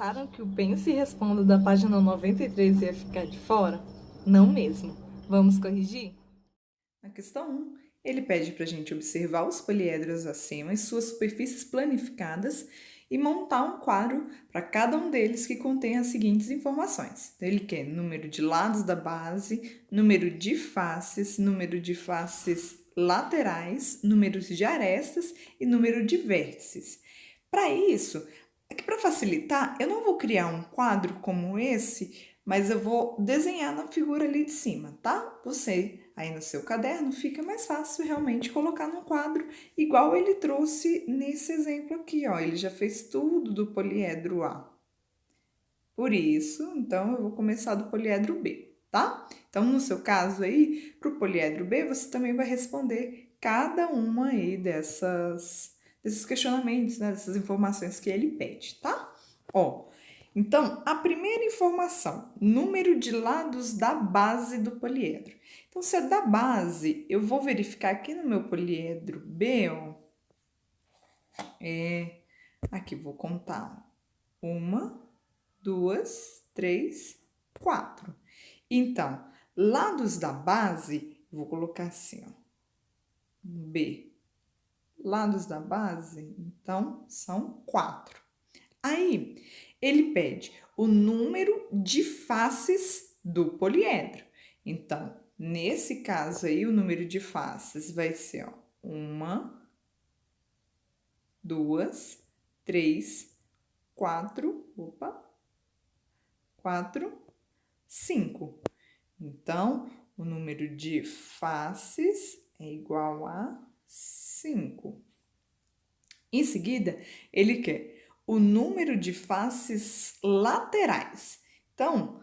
Acharam que o Pense e Responda da página 93 ia ficar de fora? Não mesmo. Vamos corrigir? Na questão 1, ele pede para a gente observar os poliedros acima e suas superfícies planificadas e montar um quadro para cada um deles que contém as seguintes informações. Então, ele quer número de lados da base, número de faces laterais, números de arestas e número de vértices. Para isso, aqui para facilitar, eu não vou criar um quadro como esse, mas eu vou desenhar na figura ali de cima, tá? Você, aí no seu caderno, fica mais fácil realmente colocar no quadro, igual ele trouxe nesse exemplo aqui, ó. Ele já fez tudo do poliedro A. Por isso, então, eu vou começar do poliedro B, tá? Então, no seu caso aí, para o poliedro B, você também vai responder cada uma aí desses questionamentos, né? Dessas informações que ele pede, tá? Ó, então, a primeira informação, número de lados da base do poliedro. Então, se é da base, eu vou verificar aqui no meu poliedro B, ó. Aqui vou contar. Uma, duas, três, quatro. Então, lados da base, vou colocar assim, ó. B. Lados da base, então, são 4. Aí, ele pede o número de faces do poliedro. Então, nesse caso aí, o número de faces vai ser, ó, 1, 2, 3, 4, 5. Então, o número de faces é igual a 5. Em seguida, ele quer o número de faces laterais. Então,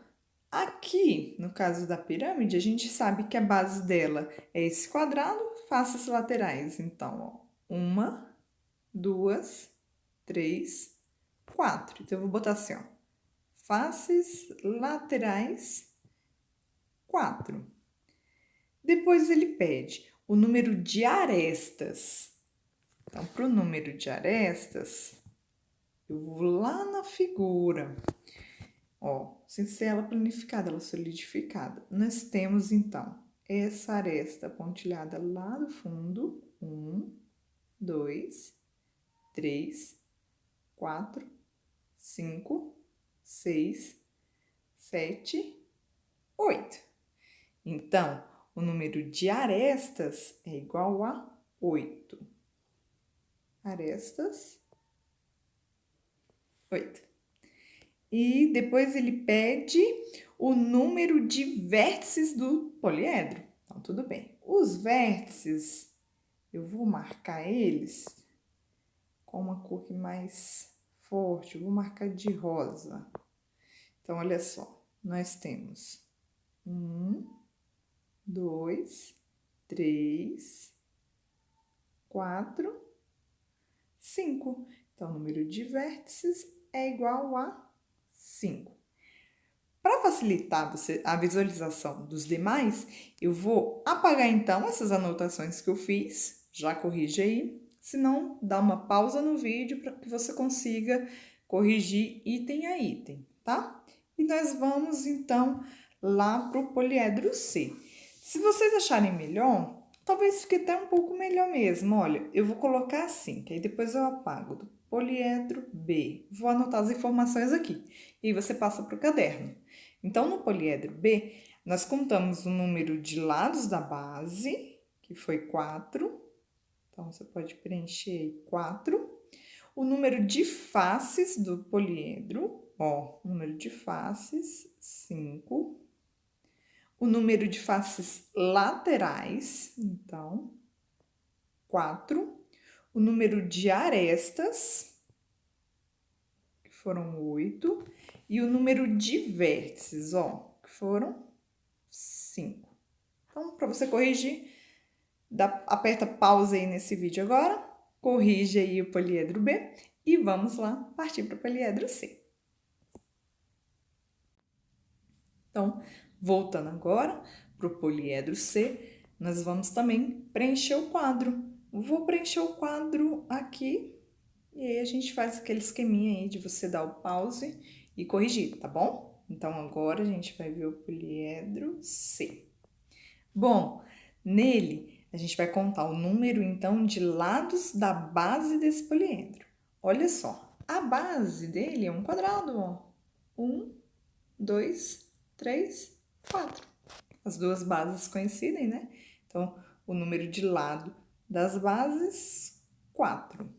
aqui, no caso da pirâmide, a gente sabe que a base dela é esse quadrado, faces laterais. Então, ó, 1, 2, 3, 4. Então, eu vou botar assim, ó, faces laterais 4. Depois ele pede o número de arestas. Então, para o número de arestas, eu vou lá na figura. Ó, sem ser ela planificada, ela solidificada. Nós temos, então, essa aresta pontilhada lá do fundo. 1, 2, 3, 4, 5, 6, 7, 8. Então, o número de arestas é igual a 8. Arestas, 8. E depois ele pede o número de vértices do poliedro. Então, tudo bem. Os vértices, eu vou marcar eles com uma cor mais forte. Eu vou marcar de rosa. Então, olha só. Nós temos 1, 2, 3, 4, 5. Então, o número de vértices é igual a 5. Para facilitar a visualização dos demais, eu vou apagar então essas anotações que eu fiz, já corrige aí, se não, dá uma pausa no vídeo para que você consiga corrigir item a item, tá? E nós vamos então lá para o poliedro C. Se vocês acharem melhor, talvez fique até um pouco melhor mesmo. Olha, eu vou colocar assim, que aí depois eu apago do poliedro B. Vou anotar as informações aqui e você passa para o caderno. Então, no poliedro B, nós contamos o número de lados da base, que foi 4. Então, você pode preencher aí 4. O número de faces do poliedro, ó, número de faces, 5. O número de faces laterais, então, 4. O número de arestas, que foram 8. E o número de vértices, ó, que foram 5. Então, para você corrigir, aperta pausa aí nesse vídeo agora, corrige aí o poliedro B e vamos lá partir para o poliedro C. Então, voltando agora para o poliedro C, nós vamos também preencher o quadro. Vou preencher o quadro aqui E aí a gente faz aquele esqueminha aí de você dar o pause e corrigir, tá bom? Então agora a gente vai ver o poliedro C. Bom, nele a gente vai contar o número então de lados da base desse poliedro. Olha só, a base dele é um quadrado, ó. 1, 2, 3, 4. As duas bases coincidem, né? Então, o número de lado das bases, 4.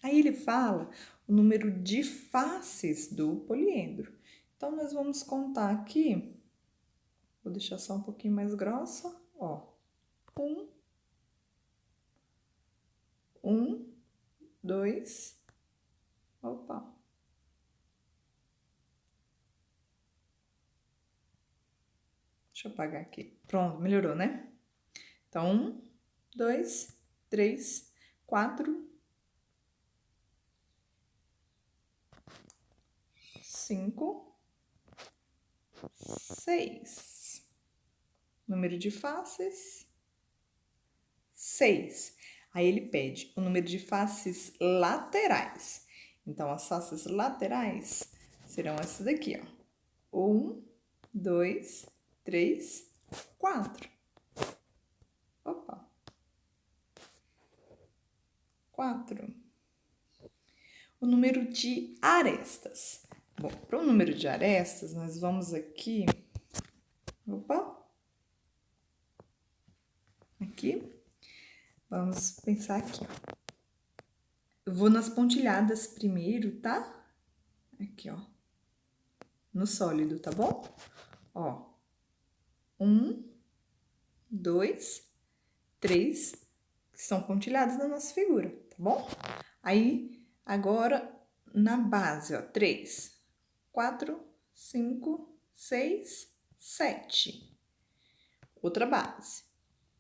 Aí ele fala o número de faces do poliedro. Então, nós vamos contar aqui, vou deixar só um pouquinho mais grossa, ó. 1, 2, opa. Deixa eu apagar aqui. Pronto, melhorou, né? Então, 1, 2, 3, 4, 5, 6. Número de faces, 6. Aí ele pede o número de faces laterais. Então, as faces laterais serão essas daqui, ó. 1, 2, 3, 4. Opa. 4. O número de arestas. Bom, para o número de arestas, nós vamos aqui... Opa. Aqui. Vamos pensar aqui, ó. Eu vou nas pontilhadas primeiro, tá? Aqui, ó. No sólido, tá bom? Ó. 1, 2, 3, que são pontilhadas na nossa figura, tá bom? Aí, agora, na base, ó. 3, 4, 5, 6, 7. Outra base.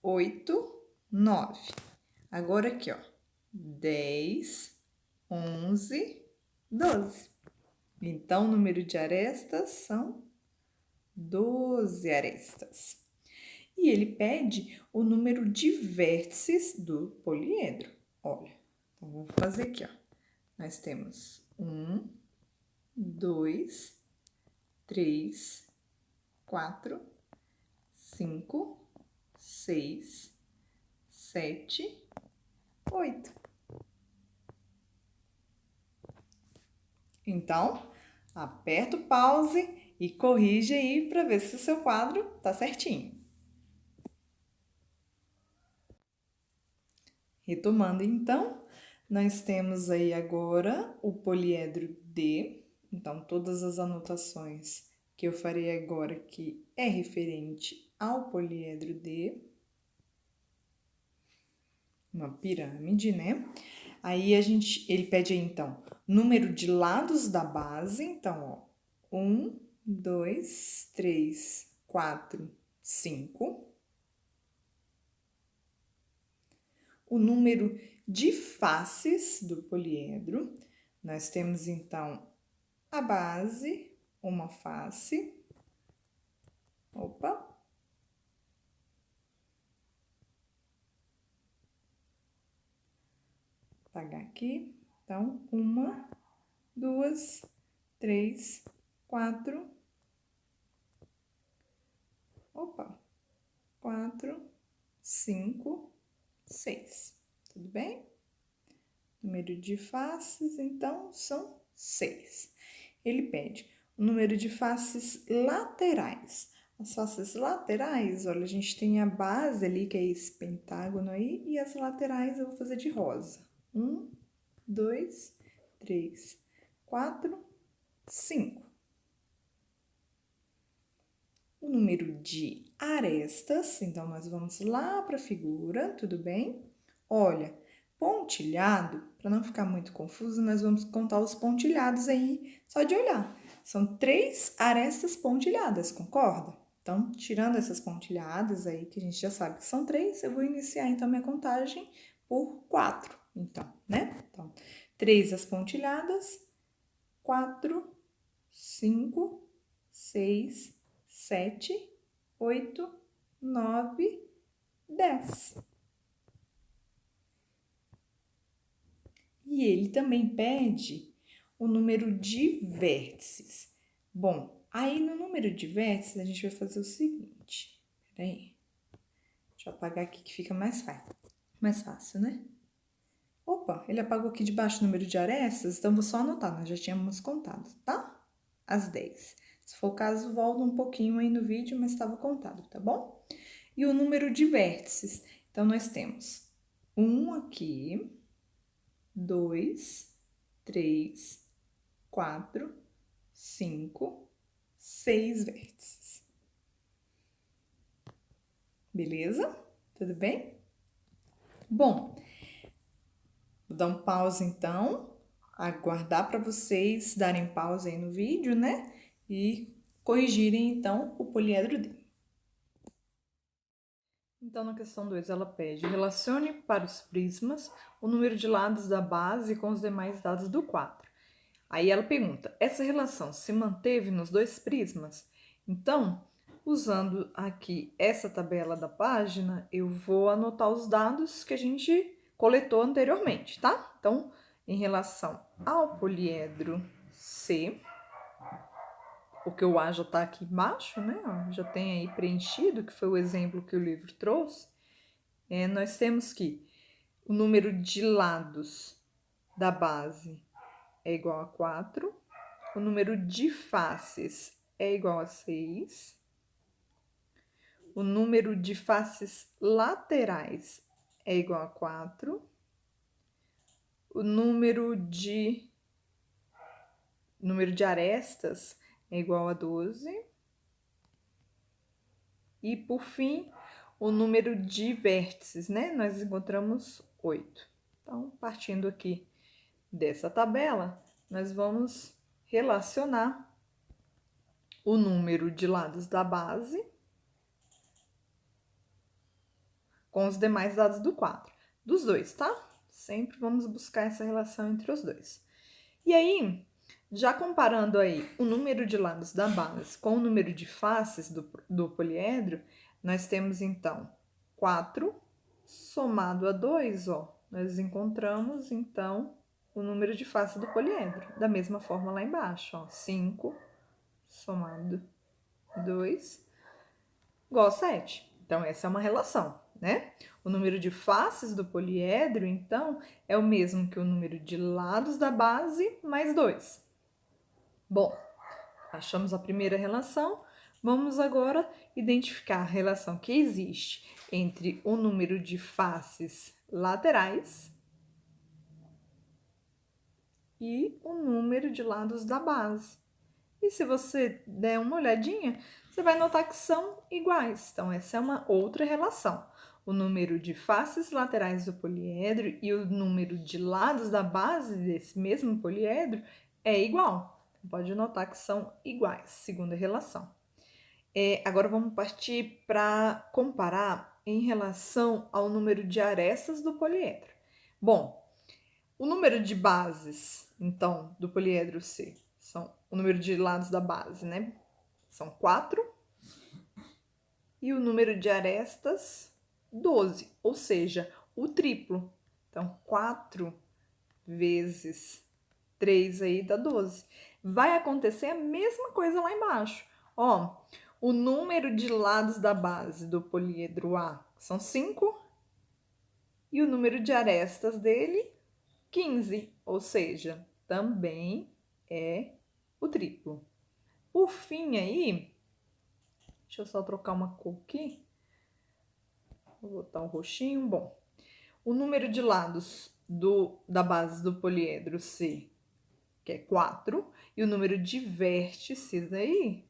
8, 9. Agora aqui, ó. 10, 11, 12. Então, o número de arestas são 12 arestas. E ele pede o número de vértices do poliedro. Olha, então vou fazer aqui, ó. Nós temos 1, 2, 3, 4, 5, 6, 7, 8. Então, aperta o pause e corrige aí para ver se o seu quadro tá certinho. Retomando então, nós temos aí agora o poliedro D. Então, todas as anotações que eu farei agora aqui é referente ao poliedro D. Uma pirâmide, né? Aí ele pede aí então, número de lados da base. Então, ó, 1, 2, 3, 4, 5. O número de faces do poliedro. Nós temos então a base, uma face. Opa! Apagar aqui. Então, 1, 2, 3, 4. Opa! 4, 5, 6. Tudo bem? Número de faces, então, são 6. Ele pede o número de faces laterais. As faces laterais, olha, a gente tem a base ali, que é esse pentágono aí, e as laterais eu vou fazer de rosa. 1, 2, 3, 4, 5. O número de arestas, então nós vamos lá para a figura, tudo bem? Olha, pontilhado, para não ficar muito confuso, nós vamos contar os pontilhados aí, só de olhar. São 3 arestas pontilhadas, concorda? Então, tirando essas pontilhadas aí, que a gente já sabe que são 3, eu vou iniciar então minha contagem por 4. Então, né? Então, 3 as pontilhadas, 4, 5, 6, 7, 8, 9, 10. e ele também pede o número de vértices. Bom, aí no número de vértices a gente vai fazer o seguinte. Peraí. Deixa eu apagar aqui que fica mais fácil, né? Opa, ele apagou aqui de baixo o número de arestas, então vou só anotar, nós já tínhamos contado, tá? As 10. Se for o caso, volta um pouquinho aí no vídeo, mas estava contado, tá bom? E o número de vértices. Então, nós temos 1 aqui, 2, 3, 4, 5, 6 vértices. Beleza? Tudo bem? Bom, vou dar um pause então, aguardar para vocês darem pausa aí no vídeo, né? E corrigirem então o poliedro D. Então, na questão 2, ela pede: relacione para os prismas o número de lados da base com os demais dados do quadro. Aí ela pergunta: essa relação se manteve nos dois prismas? Então, usando aqui essa tabela da página, eu vou anotar os dados que a gente coletou anteriormente, tá? Então, em relação ao poliedro C, porque o A já está aqui embaixo, né? Já tem aí preenchido, que foi o exemplo que o livro trouxe. Nós temos que o número de lados da base é igual a 4, o número de faces é igual a 6, o número de faces laterais é igual a 4, o número de arestas é igual a 12, e por fim, o número de vértices, né? Nós encontramos 8. Então, partindo aqui dessa tabela, nós vamos relacionar o número de lados da base com os demais dados do quadro. Dos dois, tá? Sempre vamos buscar essa relação entre os dois. E aí, já comparando aí o número de lados da base com o número de faces do poliedro, nós temos então 4 somado a 2, ó. Nós encontramos então o número de faces do poliedro. Da mesma forma lá embaixo, ó. 5 somado 2 igual a 7. Então, essa é uma relação, né? O número de faces do poliedro, então, é o mesmo que o número de lados da base mais 2. Bom, achamos a primeira relação. Vamos agora identificar a relação que existe entre o número de faces laterais e o número de lados da base. E se você der uma olhadinha, você vai notar que são iguais. Então, essa é uma outra relação. O número de faces laterais do poliedro e o número de lados da base desse mesmo poliedro é igual. Pode notar que são iguais, segunda relação. Agora vamos partir para comparar em relação ao número de arestas do poliedro. Bom, o número de bases, então, do poliedro C, são o número de lados da base, né? São 4. E o número de arestas, 12, ou seja, o triplo. Então, 4 vezes 3 aí dá 12. Vai acontecer a mesma coisa lá embaixo. Ó, o número de lados da base do poliedro A são 5 e o número de arestas dele, 15, ou seja, também é o triplo. Por fim aí, deixa eu só trocar uma cor aqui. Vou botar um roxinho. Bom, o número de lados da base do poliedro C, que é 4, e o número de vértices aí,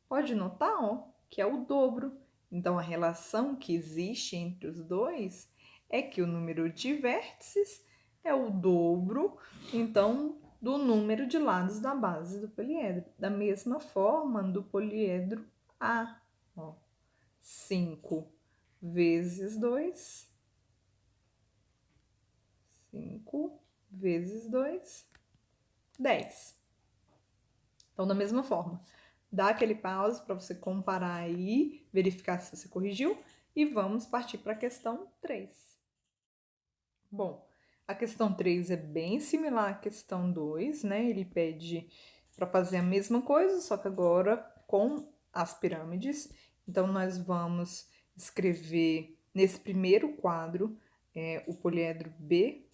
pode notar, ó, que é o dobro. Então, a relação que existe entre os dois é que o número de vértices é o dobro, então, do número de lados da base do poliedro. Da mesma forma, do poliedro A, ó, 5 vezes 2, 5 vezes 2, 10. Então, da mesma forma, dá aquele pause para você comparar aí, verificar se você corrigiu, e vamos partir para a questão 3. Bom, A questão 3 é bem similar à questão 2, né? Ele pede para fazer a mesma coisa, só que agora com as pirâmides. Então, nós vamos escrever nesse primeiro quadro o poliedro B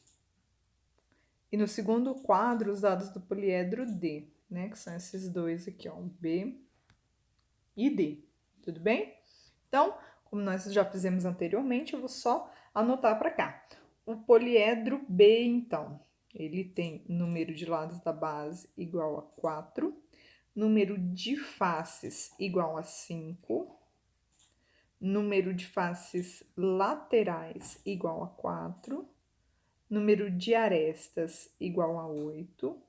e no segundo quadro os dados do poliedro D, né? Que são esses dois aqui, ó, B e D, tudo bem? Então, como nós já fizemos anteriormente, eu vou só anotar para cá. O poliedro B, então, ele tem número de lados da base igual a 4, número de faces igual a 5, número de faces laterais igual a 4, número de arestas igual a 8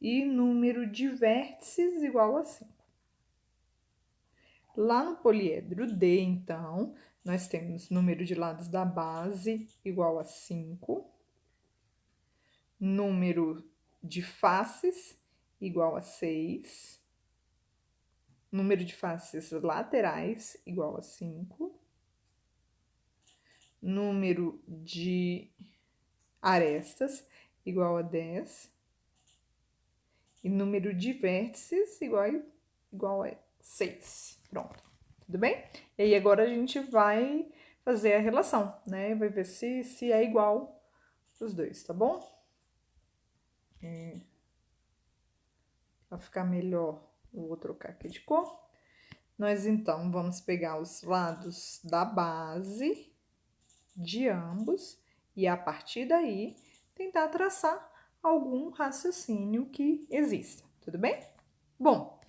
e número de vértices igual a 5. Lá no poliedro D, então, nós temos número de lados da base igual a 5, número de faces igual a 6, número de faces laterais igual a 5, número de arestas igual a 10 e número de vértices igual a 6. Pronto, tudo bem? E aí agora a gente vai fazer a relação, né? Vai ver se é igual os dois, tá bom? Para ficar melhor, eu vou trocar aqui de cor. Nós, então, vamos pegar os lados da base de ambos e, a partir daí, tentar traçar algum raciocínio que exista, tudo bem? Bom,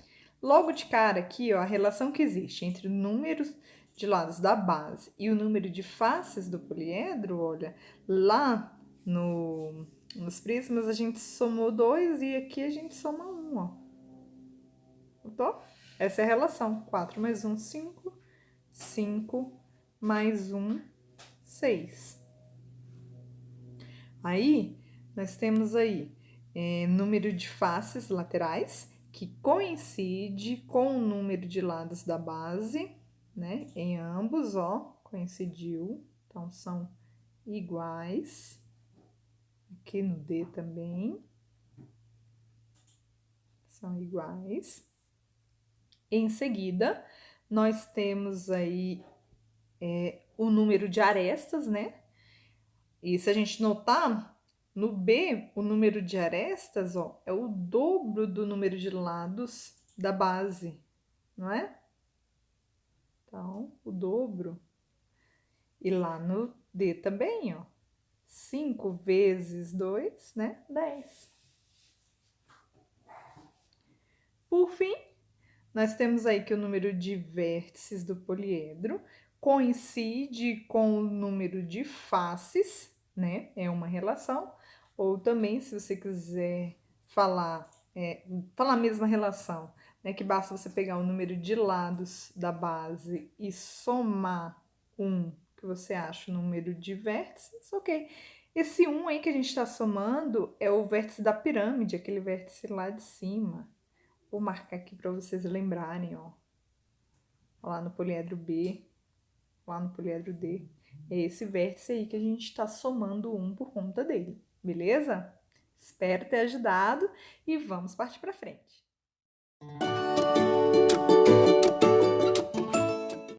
logo de cara aqui, ó, a relação que existe entre números de lados da base e o número de faces do poliedro, olha, lá nos prismas a gente somou 2 e aqui a gente soma 1, ó. Notou? Essa é a relação. 4 mais 1, 5. 5 mais 1, 6. Aí, nós temos aí número de faces laterais, que coincide com o número de lados da base, né? Em ambos, ó, coincidiu. Então, são iguais. Aqui no D também. São iguais. Em seguida, nós temos aí o número de arestas, né? E se a gente notar, no B, o número de arestas, ó, é o dobro do número de lados da base, não é? Então, o dobro. E lá no D também, ó, 5 vezes 2, né? 10. Por fim, nós temos aí que o número de vértices do poliedro coincide com o número de faces, né? É uma relação. Ou também, se você quiser falar a mesma relação, né? Que basta você pegar o número de lados da base e somar um, que você acha o número de vértices, ok. Esse 1 aí que a gente está somando é o vértice da pirâmide, aquele vértice lá de cima. Vou marcar aqui para vocês lembrarem, ó. Lá no poliedro B, lá no poliedro D. É esse vértice aí que a gente está somando um por conta dele, beleza? Espero ter ajudado e vamos partir para frente.